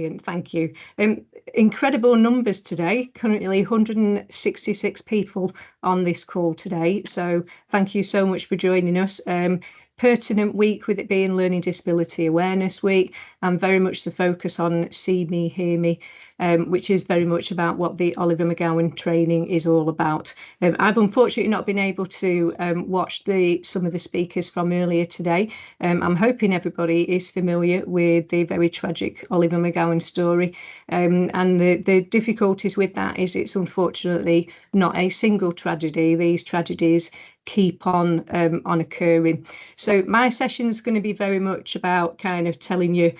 brilliant. Thank you. Incredible numbers today. Currently 166 people on this call today. So thank you so much for joining us. Pertinent week with it being Learning Disability Awareness Week, and very much the focus on See Me, Hear Me, which is very much about what the Oliver McGowan training is all about. I've unfortunately not been able to watch some of the speakers from earlier today. I'm hoping everybody is familiar with the very tragic Oliver McGowan story, and the difficulties with that is it's unfortunately not a single tragedy. These tragedies keep on occurring. So my session is going to be very much about kind of telling you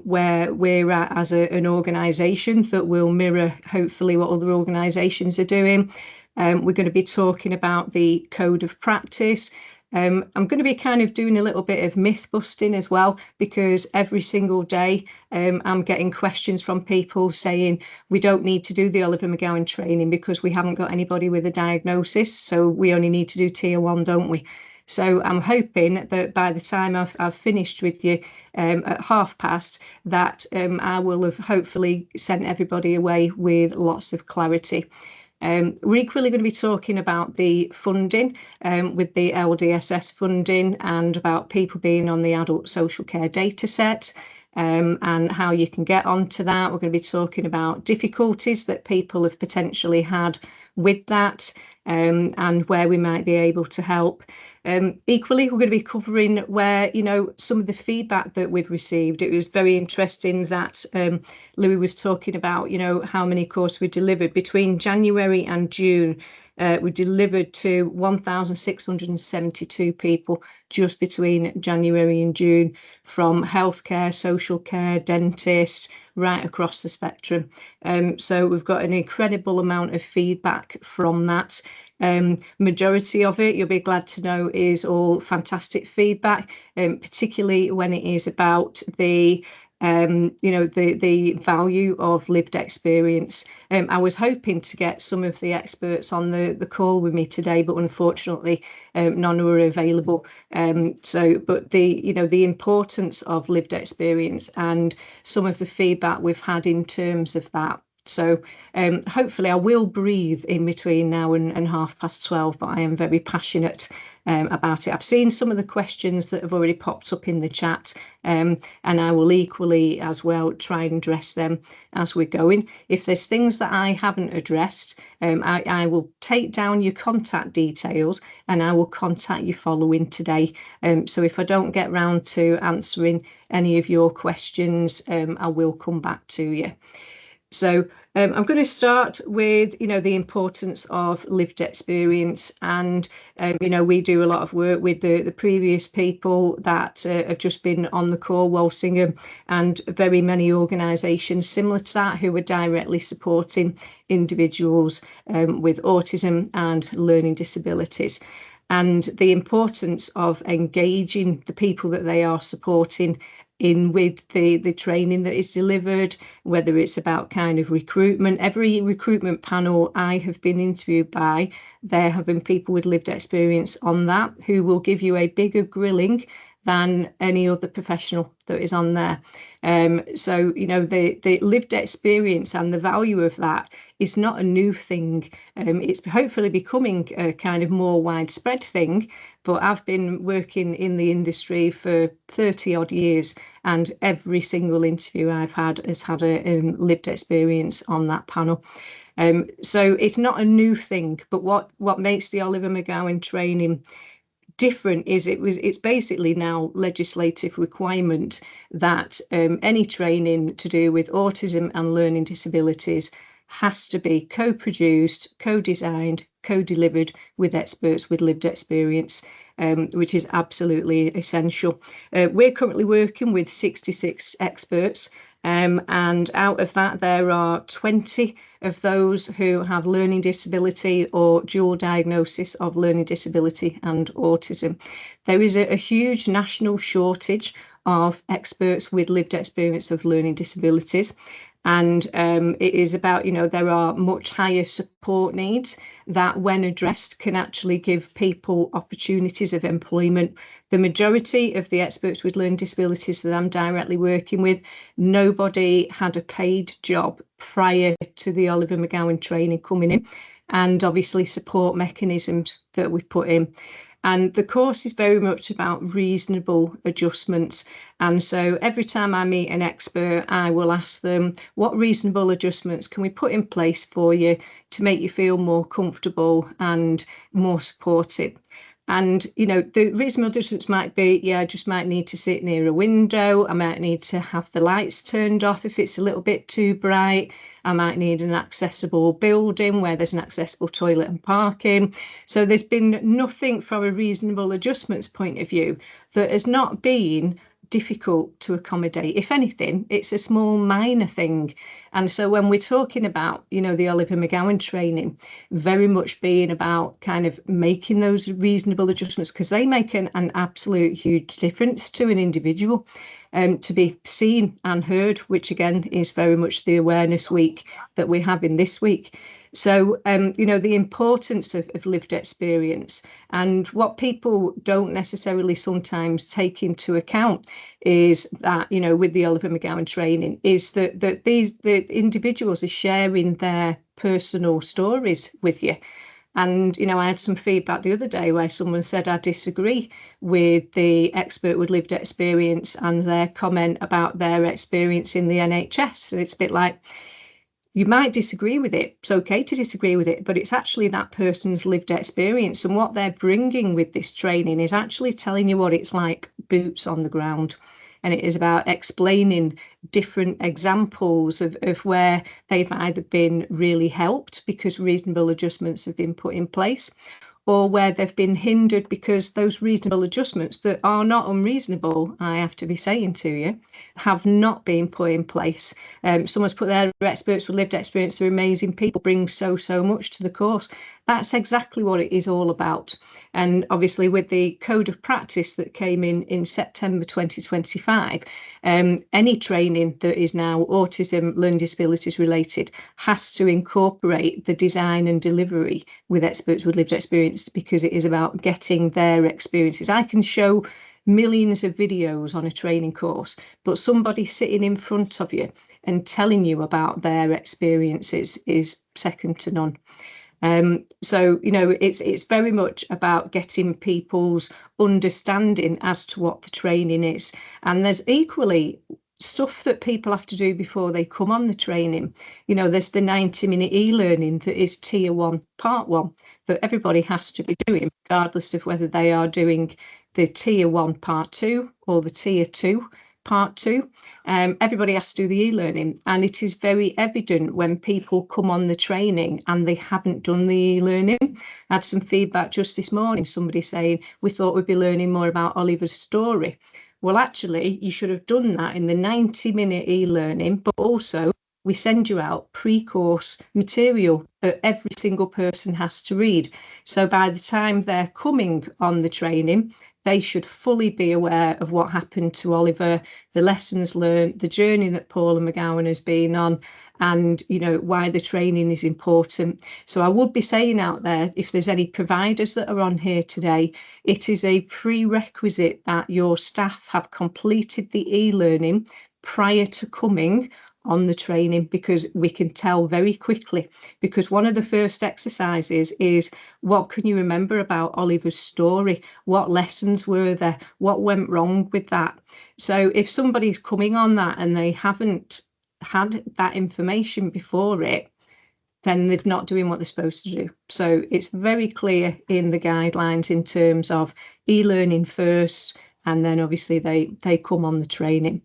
where we're at as an organisation that will mirror hopefully what other organisations are doing. We're going to be talking about the code of practice. I'm going to be kind of doing a little bit of myth busting as well, because every single day I'm getting questions from people saying we don't need to do the Oliver McGowan training because we haven't got anybody with a diagnosis, so we only need to do tier 1, don't we? So I'm hoping that by the time I've finished with you at past, that I will have hopefully sent everybody away with lots of clarity. We're equally going to be talking about the funding with the LDSS funding, and about people being on the adult social care data set, and how you can get onto that. We're going to be talking about difficulties that people have potentially had with that, and where we might be able to help. Equally, we're going to be covering where, some of the feedback that we've received. It was very interesting that Louis was talking about, how many courses we delivered between January and June. We delivered to 1,672 people just between January and June, from healthcare, social care, dentists, right across the spectrum. So we've got an incredible amount of feedback from that. Majority of it, you'll be glad to know, is all fantastic feedback, particularly when it is about the value of lived experience. I was hoping to get some of the experts on the call with me today, but unfortunately none were available. But the importance of lived experience and some of the feedback we've had in terms of that. So hopefully I will breathe in between now and 12:30, but I am very passionate about it. I've seen some of the questions that have already popped up in the chat, and I will equally as well try and address them as we're going. If there's things that I haven't addressed, I will take down your contact details and I will contact you following today. So if I don't get round to answering any of your questions, I will come back to you. So I'm going to start with, the importance of lived experience. And, we do a lot of work with the previous people that have just been on the call, Walsingham, and very many organisations similar to that who are directly supporting individuals with autism and learning disabilities. And the importance of engaging the people that they are supporting in with the training that is delivered, whether it's about kind of recruitment. Every recruitment panel I have been interviewed by, there have been people with lived experience on that who will give you a bigger grilling than any other professional that is on there. So, the lived experience and the value of that is not a new thing. It's hopefully becoming a kind of more widespread thing, but I've been working in the industry for 30 odd years, and every single interview I've had has had a lived experience on that panel. So it's not a new thing, but what makes the Oliver McGowan training different is it's basically now legislative requirement that any training to do with autism and learning disabilities has to be co-produced, co-designed, co-delivered with experts with lived experience, which is absolutely essential. We're currently working with 66 experts, and out of that there are 20 of those who have learning disability or dual diagnosis of learning disability and autism. There is a huge national shortage of experts with lived experience of learning disabilities. And it is about, there are much higher support needs that, when addressed, can actually give people opportunities of employment. The majority of the experts with learning disabilities that I'm directly working with, nobody had a paid job prior to the Oliver McGowan training coming in, and obviously support mechanisms that we put in. And the course is very much about reasonable adjustments. And so every time I meet an expert, I will ask them, what reasonable adjustments can we put in place for you to make you feel more comfortable and more supported? And, the reasonable adjustments might be, I just might need to sit near a window. I might need to have the lights turned off if it's a little bit too bright. I might need an accessible building where there's an accessible toilet and parking. So there's been nothing from a reasonable adjustments point of view that has not been difficult to accommodate. If anything, it's a small minor thing. And so when we're talking about, the Oliver McGowan training, very much being about kind of making those reasonable adjustments, because they make an absolute huge difference to an individual, to be seen and heard, which again is very much the awareness week that we're having this week. So, the importance of lived experience, and what people don't necessarily sometimes take into account is that, with the Oliver McGowan training, is that the individuals are sharing their personal stories with you. And, I had some feedback the other day where someone said, I disagree with the expert with lived experience and their comment about their experience in the NHS. And it's a bit like, you might disagree with it. It's okay to disagree with it, but it's actually that person's lived experience. And what they're bringing with this training is actually telling you what it's like, boots on the ground. And it is about explaining different examples of where they've either been really helped because reasonable adjustments have been put in place, or where they've been hindered because those reasonable adjustments that are not unreasonable, I have to be saying to you, have not been put in place. Someone's put their experts with lived experience. They're amazing people, bring so much to the course. That's exactly what it is all about. And obviously with the code of practice that came in September 2025, any training that is now autism, learning disabilities related has to incorporate the design and delivery with experts with lived experience, because it is about getting their experiences. I can show millions of videos on a training course, but somebody sitting in front of you and telling you about their experiences is second to none. So, it's very much about getting people's understanding as to what the training is. And there's equally stuff that people have to do before they come on the training. There's the 90-minute e-learning that is tier 1, part 1, that everybody has to be doing, regardless of whether they are doing the tier 1, part 2 or the tier 2, part 2. Everybody has to do the e-learning, and it is very evident when people come on the training and they haven't done the e-learning. I had some feedback just this morning, somebody saying, we thought we'd be learning more about Oliver's story. Well, actually, you should have done that in the 90-minute e-learning, but also we send you out pre-course material that every single person has to read. So by the time they're coming on the training, they should fully be aware of what happened to Oliver, the lessons learned, the journey that Paula McGowan has been on, and why the training is important. So I would be saying out there, if there's any providers that are on here today, it is a prerequisite that your staff have completed the e-learning prior to coming on the training, because we can tell very quickly. Because one of the first exercises is, what can you remember about Oliver's story? What lessons were there? What went wrong with that? So if somebody's coming on that and they haven't had that information before it, then they're not doing what they're supposed to do. So it's very clear in the guidelines in terms of e-learning first, and then obviously they come on the training.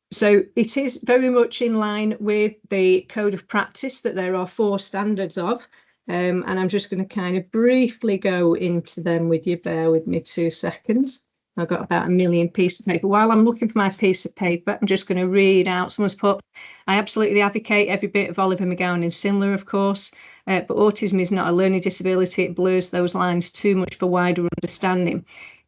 So it is very much in line with the code of practice that there are 4 standards of, and I'm just going to kind of briefly go into them with you. Bear with me 2 seconds. I've got about 1 million pieces of paper. While I'm looking for my piece of paper, I'm just going to read out. Someone's put, I absolutely advocate every bit of Oliver McGowan is similar, of course, but autism is not a learning disability. It blurs those lines too much for wider understanding.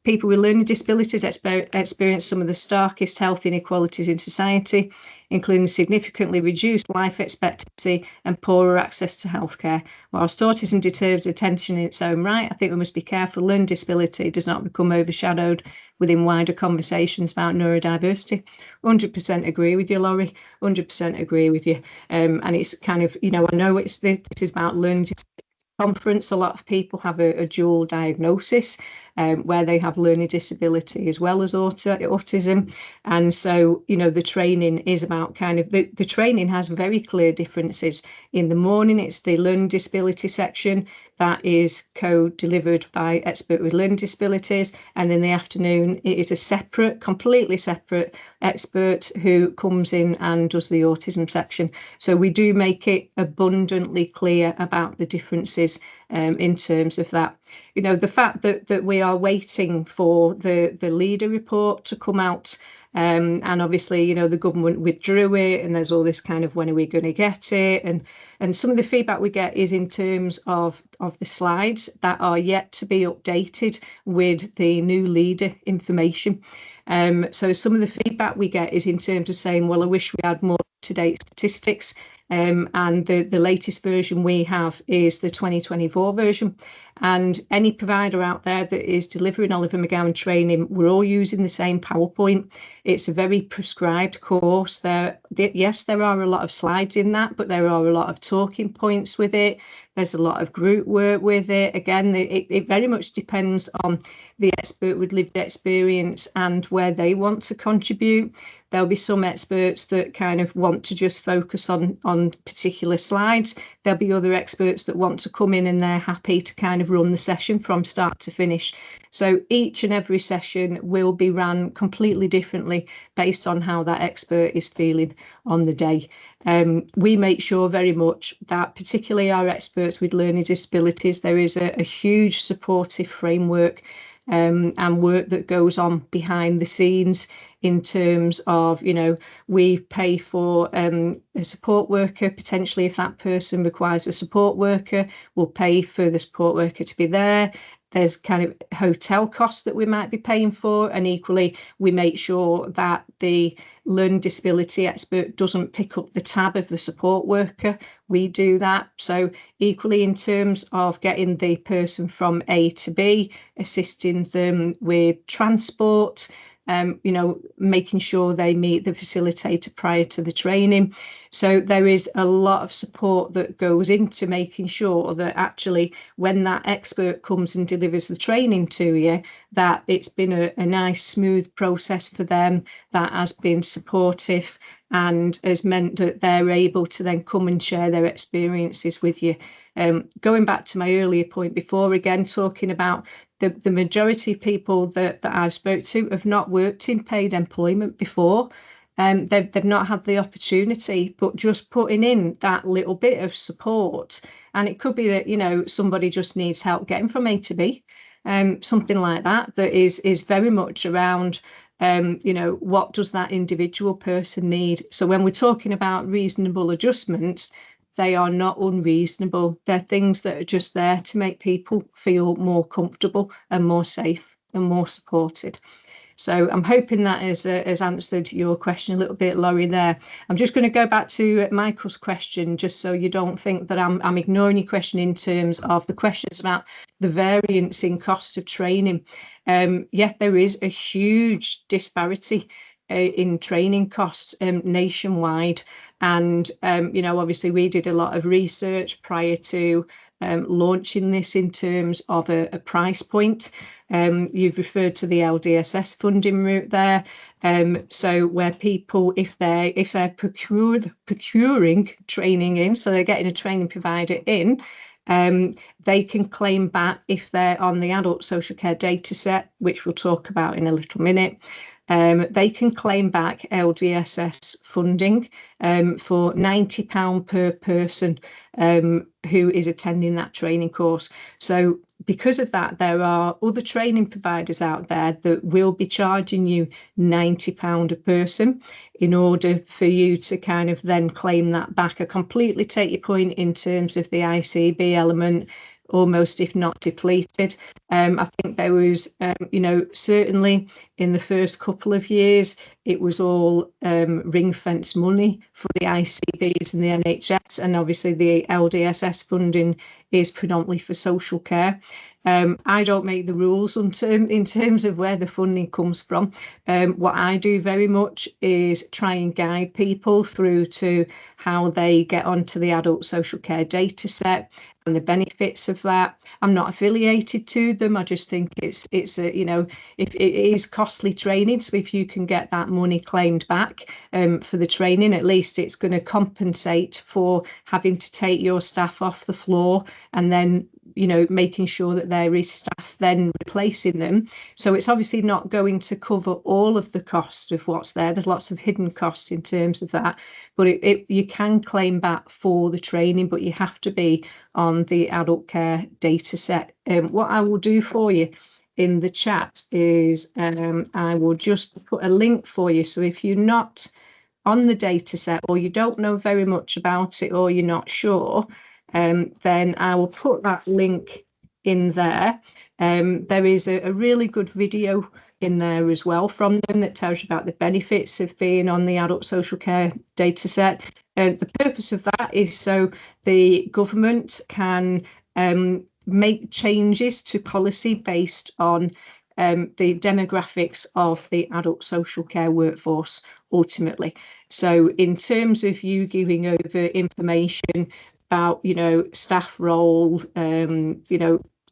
people with learning disabilities experience some of the starkest health inequalities in society, including significantly reduced life expectancy and poorer access to healthcare. Whilst autism deserves attention in its own right, I think we must be careful learning disability does not become overshadowed within wider conversations about neurodiversity. 100% agree with you, Laurie. 100% agree with you. And it's kind of, I know this is about learning disability conference. A lot of people have a dual diagnosis where they have learning disability as well as autism. And so, the training is about the training has very clear differences. In the morning, it's the learning disability section that is co-delivered by expert with learning disabilities. And in the afternoon, it is a completely separate expert who comes in and does the autism section. So we do make it abundantly clear about the differences in terms of that. The fact that we are waiting for the leader report to come out, and obviously, the government withdrew it, and there's all this kind of when are we going to get it, and some of the feedback we get is in terms of the slides that are yet to be updated with the new leader information. So some of the feedback we get is in terms of saying, well, I wish we had more up-to-date statistics. And the latest version we have is the 2024 version. And any provider out there that is delivering Oliver McGowan training, we're all using the same PowerPoint. It's a very prescribed course. Yes, there are a lot of slides in that, but there are a lot of talking points with it. There's a lot of group work with it. Again, it very much depends on the expert with lived experience and where they want to contribute. There'll be some experts that kind of want to just focus on particular slides. There'll be other experts that want to come in and they're happy to kind of run the session from start to finish. So each and every session will be run completely differently based on how that expert is feeling on the day. We make sure very much that particularly our experts with learning disabilities, there is a huge supportive framework and work that goes on behind the scenes in terms of, we pay for a support worker, potentially if that person requires a support worker, we'll pay for the support worker to be there. There's kind of hotel costs that we might be paying for, and equally we make sure that the learning disability expert doesn't pick up the tab of the support worker. We do that. So equally in terms of getting the person from A to B, assisting them with transport, making sure they meet the facilitator prior to the training. So there is a lot of support that goes into making sure that actually when that expert comes and delivers the training to you, that it's been a nice, smooth process for them, that has been supportive and has meant that they're able to then come and share their experiences with you. Going back to my earlier point before, again, talking about the majority of people that I've spoke to have not worked in paid employment before. They've not had the opportunity, but just putting in that little bit of support, and it could be that, somebody just needs help getting from A to B, something like that is very much around, what does that individual person need? So when we're talking about reasonable adjustments, they are not unreasonable. They're things that are just there to make people feel more comfortable and more safe and more supported. So I'm hoping that has answered your question a little bit, Laurie, there. I'm just going to go back to Michael's question, just so you don't think that I'm ignoring your question in terms of the questions about the variance in cost of training. Yeah, there is a huge disparity in training costs nationwide. And, obviously we did a lot of research prior to launching this in terms of a price point. You've referred to the LDSS funding route there. So where people, if they're procuring training in, so they're getting a training provider in, they can claim back if they're on the adult social care data set, which we'll talk about in a little minute. They can claim back LDSS funding for £90 per person who is attending that training course. So because of that, there are other training providers out there that will be charging you £90 a person in order for you to kind of then claim that back. I completely take your point in terms of the ICB element. almost, if not depleted. I think there was, certainly in the first couple of years, it was all ring fence money for the ICBs and the NHS, and obviously the LDSS funding is predominantly for social care. I don't make the rules in terms of where the funding comes from. What I do very much is try and guide people through to how they get onto the adult social care data set and the benefits of that. I'm not affiliated to them. I just think it's if it is costly training, so if you can get that money claimed back for the training, at least it's going to compensate for having to take your staff off the floor and then making sure that there is staff then replacing them. So it's obviously not going to cover all of the cost of what's there. There's lots of hidden costs in terms of that, but you can claim back for the training, but you have to be on the adult care data set. What I will do for you in the chat is I will just put a link for you. So if you're not on the data set, or you don't know very much about it, or you're not sure, then I will put that link in there. There is a really good video in there as well from them that tells you about the benefits of being on the adult social care data set. The purpose of that is so the government can make changes to policy based on the demographics of the adult social care workforce ultimately. So in terms of you giving over information about, staff role,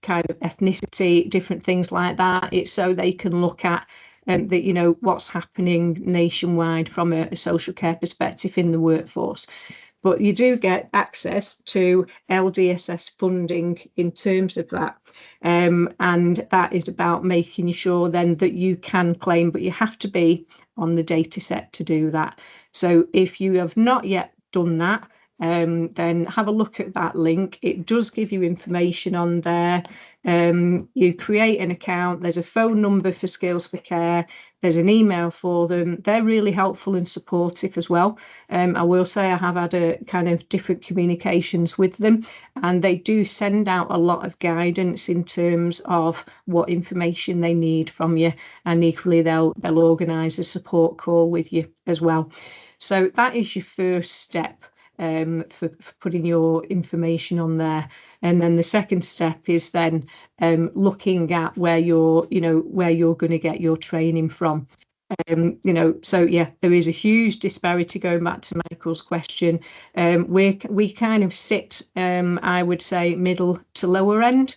kind of ethnicity, different things like that, it's so they can look at what's happening nationwide from a social care perspective in the workforce. But you do get access to LDSS funding in terms of that. And that is about making sure then that you can claim, but you have to be on the data set to do that. So if you have not yet done that, then have a look at that link. It does give you information on there. You create an account. There's a phone number for Skills for Care. There's an email for them. They're really helpful and supportive as well. I will say I have had a kind of different communications with them, and they do send out a lot of guidance in terms of what information they need from you, and equally they'll organise a support call with you as well. So that is your first step. For putting your information on there, and then the second step is then looking at where you're going to get your training from. So yeah, there is a huge disparity. Going back to Michael's question, we kind of sit, I would say, middle to lower end.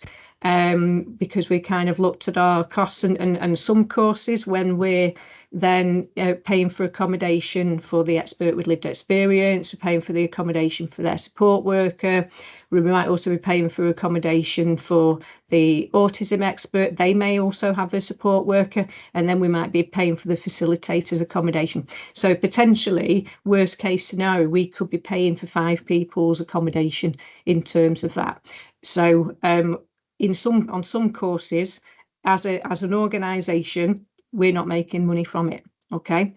Because we kind of looked at our costs and some courses when we're then paying for accommodation for the expert with lived experience, we're paying for the accommodation for their support worker, we might also be paying for accommodation for the autism expert, they may also have a support worker, and then we might be paying for the facilitator's accommodation. So potentially, worst case scenario, we could be paying for 5 people's accommodation in terms of that. So on some courses, as an organisation, we're not making money from it. Okay.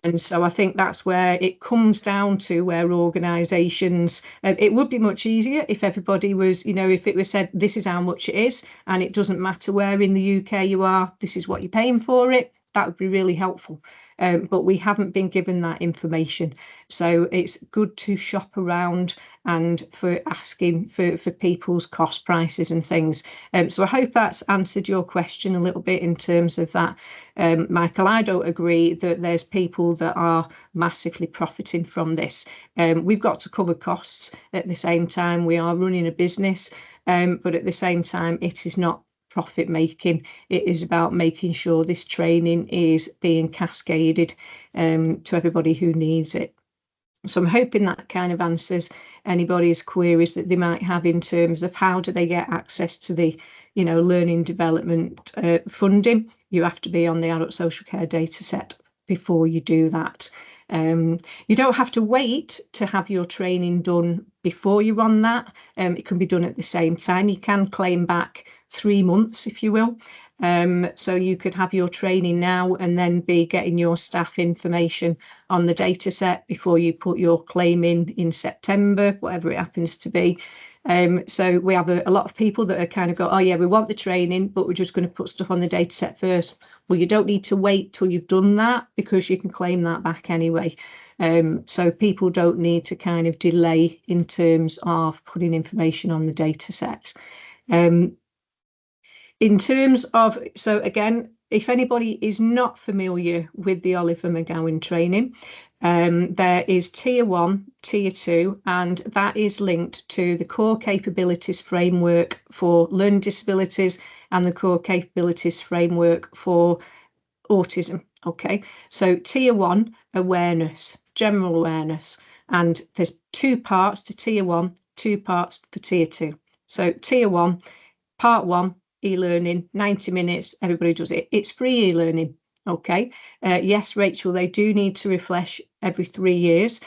And so I think that's where it comes down to, where organisations, it would be much easier if everybody was, if it was said, this is how much it is, and it doesn't matter where in the UK you are, this is what you're paying for it. That would be really helpful. But we haven't been given that information. So it's good to shop around and for asking for people's cost prices and things. So I hope that's answered your question a little bit in terms of that. Michael, I don't agree that there's people that are massively profiting from this. We've got to cover costs at the same time. We are running a business, but at the same time, it is not profit making. It is about making sure this training is being cascaded to everybody who needs it. So I'm hoping that kind of answers anybody's queries that they might have in terms of how do they get access to the learning development funding. You have to be on the adult social care data set before you do that. You don't have to wait to have your training done before you're on that. It can be done at the same time. You can claim back 3 months, if you will. So you could have your training now and then be getting your staff information on the data set before you put your claim in September, whatever it happens to be. So we have a lot of people that are kind of go, oh yeah, we want the training, but we're just going to put stuff on the data set first. Well, you don't need to wait till you've done that, because you can claim that back anyway. So people don't need to kind of delay in terms of putting information on the data sets. In terms of, so again, if anybody is not familiar with the Oliver McGowan training, there is tier 1, tier 2, and that is linked to the core capabilities framework for learning disabilities and the core capabilities framework for autism. Okay, so tier 1, awareness, general awareness, and there's 2 parts to tier 1, 2 parts for tier 2. So tier 1, part 1, e-learning, 90 minutes, everybody does it. It's free e-learning. Okay. Yes, Rachel, they do need to refresh every 3 years.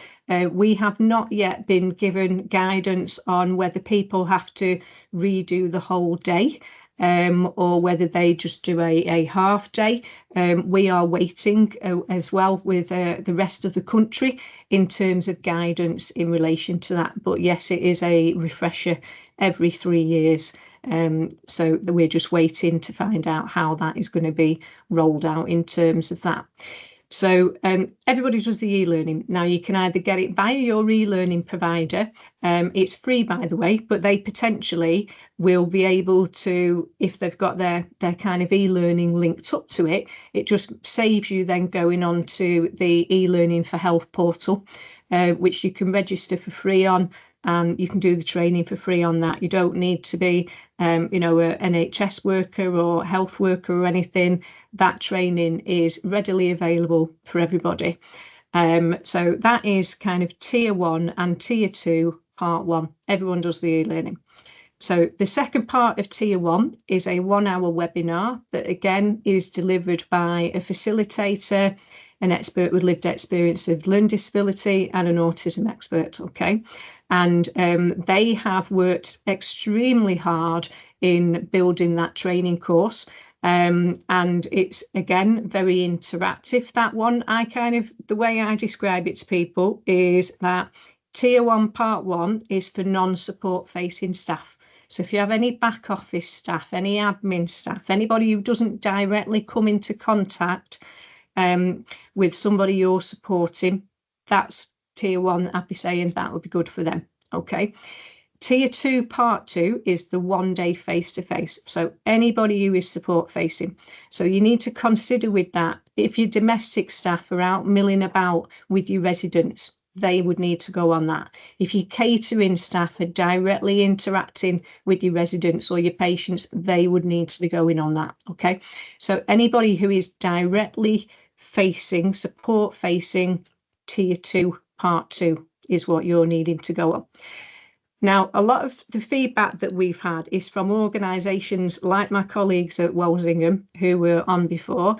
We have not yet been given guidance on whether people have to redo the whole day, or whether they just do a half day. We are waiting as well with the rest of the country in terms of guidance in relation to that. But yes, it is a refresher every 3 years. So we're just waiting to find out how that is going to be rolled out in terms of that. So everybody does the e-learning. Now you can either get it via your e-learning provider. It's free, by the way, but they potentially will be able to, if they've got their kind of e-learning linked up to it, it just saves you then going on to the e-learning for health portal, which you can register for free on. And you can do the training for free on that. You don't need to be, an NHS worker or health worker or anything. That training is readily available for everybody. So that is kind of tier 1 and tier 2, part 1. Everyone does the e-learning. So the second part of tier 1 is a 1-hour webinar that again is delivered by a facilitator, an expert with lived experience of learning disability, and an autism expert. Okay. And they have worked extremely hard in building that training course. And it's, again, very interactive, that one. The way I describe it to people is that tier 1, part 1 is for non-support facing staff. So if you have any back office staff, any admin staff, anybody who doesn't directly come into contact with somebody you're supporting, that's tier 1. I'd be saying that would be good for them. Okay. Tier 2, part 2 is the 1-day face-to-face. So anybody who is support facing. So you need to consider with that, if your domestic staff are out milling about with your residents, they would need to go on that. If your catering staff are directly interacting with your residents or your patients, they would need to be going on that. Okay. So anybody who is directly facing, support facing, tier 2, part 2 is what you're needing to go on. Now, a lot of the feedback that we've had is from organisations like my colleagues at Walsingham, who were on before,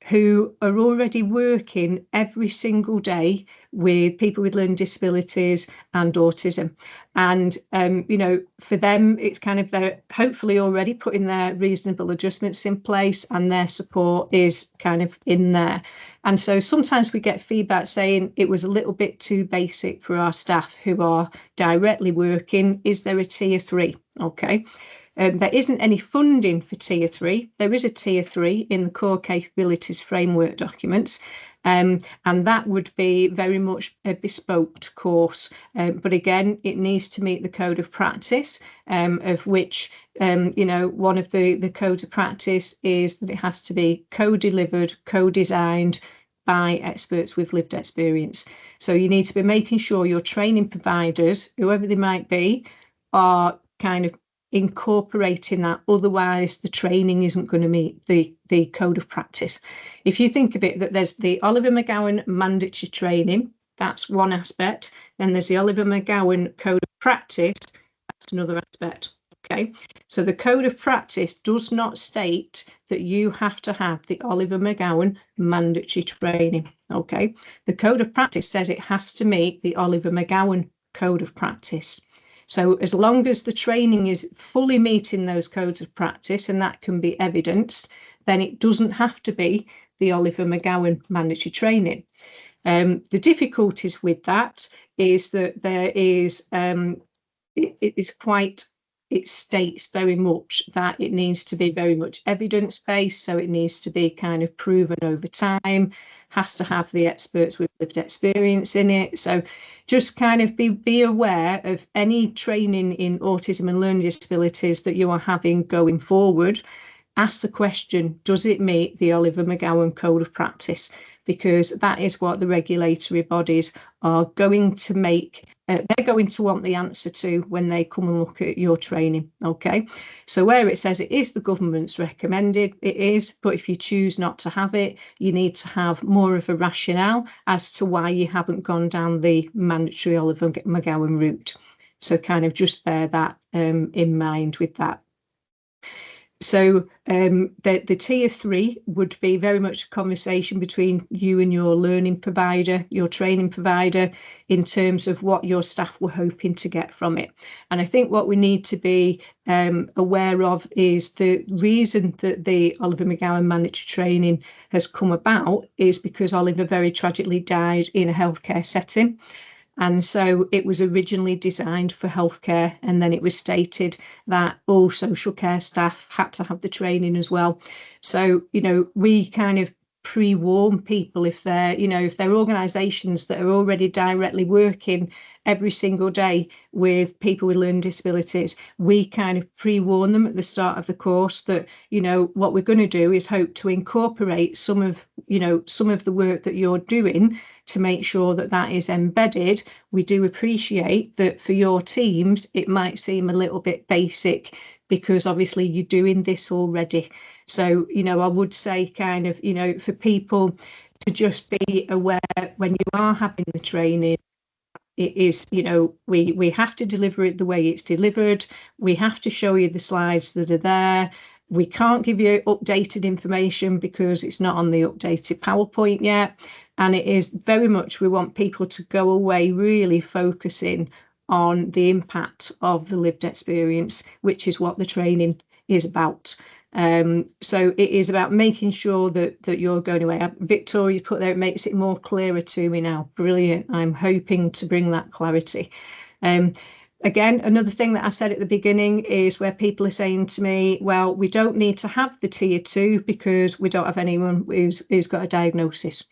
who are already working every single day with people with learning disabilities and autism. And, for them, it's kind of they're hopefully already putting their reasonable adjustments in place and their support is kind of in there. And so sometimes we get feedback saying it was a little bit too basic for our staff who are directly working. Is there a tier 3? Okay. There isn't any funding for tier 3. There is a tier 3 in the core capabilities framework documents, and that would be very much a bespoke course. But again, it needs to meet the code of practice, of which, one of the codes of practice is that it has to be co-delivered, co-designed by experts with lived experience. So you need to be making sure your training providers, whoever they might be, are kind of incorporating that. Otherwise the training isn't going to meet the code of practice. If you think of it, that there's the Oliver McGowan Mandatory Training, that's one aspect. Then there's the Oliver McGowan Code of Practice, that's another aspect. Okay, so the code of practice does not state that you have to have the Oliver McGowan Mandatory Training. Okay, the code of practice says it has to meet the Oliver McGowan Code of Practice. So as long as the training is fully meeting those codes of practice, and that can be evidenced, then it doesn't have to be the Oliver McGowan Mandatory Training. The difficulties with that is that there is it is quite, it states very much that it needs to be very much evidence-based, so it needs to be kind of proven over time, has to have the experts with lived experience in it. So just kind of be aware of any training in autism and learning disabilities that you are having going forward. Ask the question, does it meet the Oliver McGowan Code of Practice? Because that is what the regulatory bodies are going to make, they're going to want the answer to when they come and look at your training. Okay, so where it says it is the government's recommended, it is, but if you choose not to have it, you need to have more of a rationale as to why you haven't gone down the mandatory Oliver McGowan route. So kind of just bear that in mind with that. So the tier 3 would be very much a conversation between you and your learning provider, your training provider, in terms of what your staff were hoping to get from it. And I think what we need to be aware of is the reason that the Oliver McGowan Mandatory Training has come about is because Oliver very tragically died in a healthcare setting. And so it was originally designed for healthcare, and then it was stated that all social care staff had to have the training as well. So, you know, we kind of pre-warn people if they're, you know, if they're organisations that are already directly working every single day with people with learning disabilities, we kind of pre-warn them at the start of the course that, you know, what we're going to do is hope to incorporate some of, you know, some of the work that you're doing to make sure that that is embedded. We do appreciate that for your teams, it might seem a little bit basic because obviously you're doing this already. So, you know, I would say kind of, you know, for people to just be aware when you are having the training, it is, you know, we have to deliver it the way it's delivered. We have to show you the slides that are there. We can't give you updated information because it's not on the updated PowerPoint yet. And it is very much, we want people to go away really focusing on the impact of the lived experience, which is what the training is about. So it is about making sure that you're going away. Victoria put there, it makes it more clearer to me now. Brilliant. I'm hoping to bring that clarity. Again, another thing that I said at the beginning is where people are saying to me, well, we don't need to have the tier 2 because we don't have anyone who's got a diagnosis.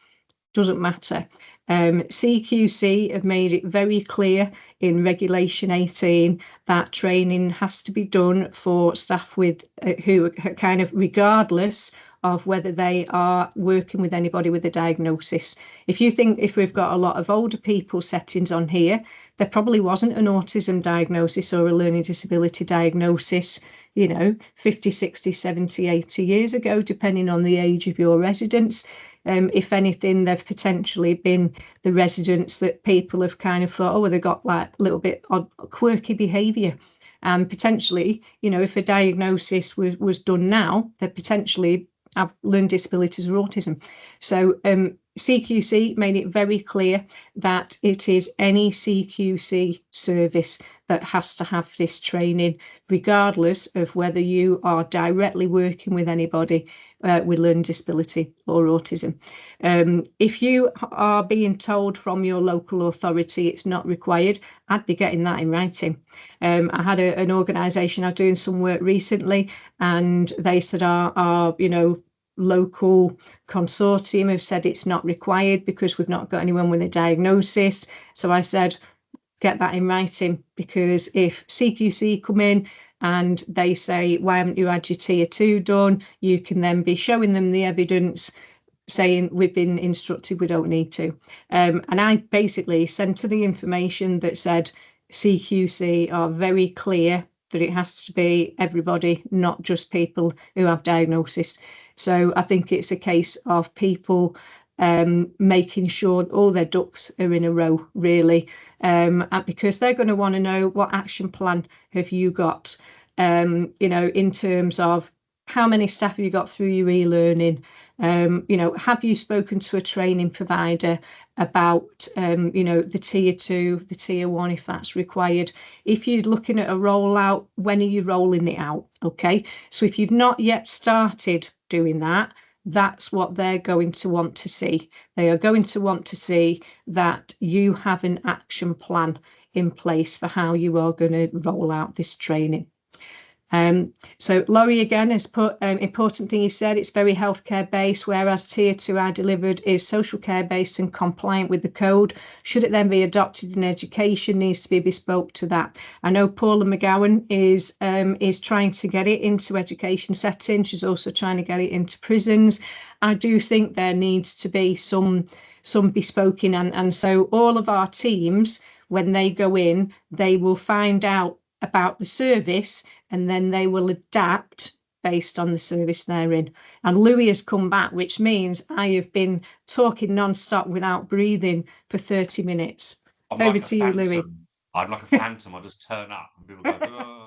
Doesn't matter. CQC have made it very clear in Regulation 18 that training has to be done for staff with who are kind of regardless of whether they are working with anybody with a diagnosis. If you think if we've got a lot of older people settings on here, there probably wasn't an autism diagnosis or a learning disability diagnosis, you know, 50, 60, 70, 80 years ago, depending on the age of your residents. If anything, they've potentially been the residents that people have kind of thought, oh, well, they've got like a little bit odd, quirky behaviour. And potentially, you know, if a diagnosis was done now, they potentially have learning disabilities or autism. So CQC made it very clear that it is any CQC service that has to have this training, regardless of whether you are directly working with anybody with learning disability or autism. If you are being told from your local authority it's not required, I'd be getting that in writing. I had an organisation I was doing some work recently, and they said our you know, local consortium have said it's not required because we've not got anyone with a diagnosis. So I said, get that in writing, because if CQC come in and they say, why haven't you had your tier 2 done? You can then be showing them the evidence saying we've been instructed we don't need to. And I basically sent her the information that said CQC are very clear that it has to be everybody, not just people who have diagnosis. So I think it's a case of people making sure all their ducks are in a row, really, because they're going to want to know what action plan have you got, you know, in terms of how many staff have you got through your e-learning, you know, have you spoken to a training provider about, you know, the tier 2, the tier 1, if that's required. If you're looking at a rollout, when are you rolling it out? Okay, so if you've not yet started doing that, that's what they're going to want to see. They are going to want to see that you have an action plan in place for how you are going to roll out this training. So Laurie again has put important thing he said, it's very healthcare based, whereas tier 2 I delivered is social care based and compliant with the code. Should it then be adopted in education, needs to be bespoke to that. I know Paula McGowan is trying to get it into education settings. She's also trying to get it into prisons. I do think there needs to be some bespoking, and so all of our teams, when they go in, they will find out about the service and then they will adapt based on the service they're in. And Louis has come back, which means I have been talking non-stop without breathing for 30 minutes. Over to you, Louis. I'm like a phantom. I just turn up and people go,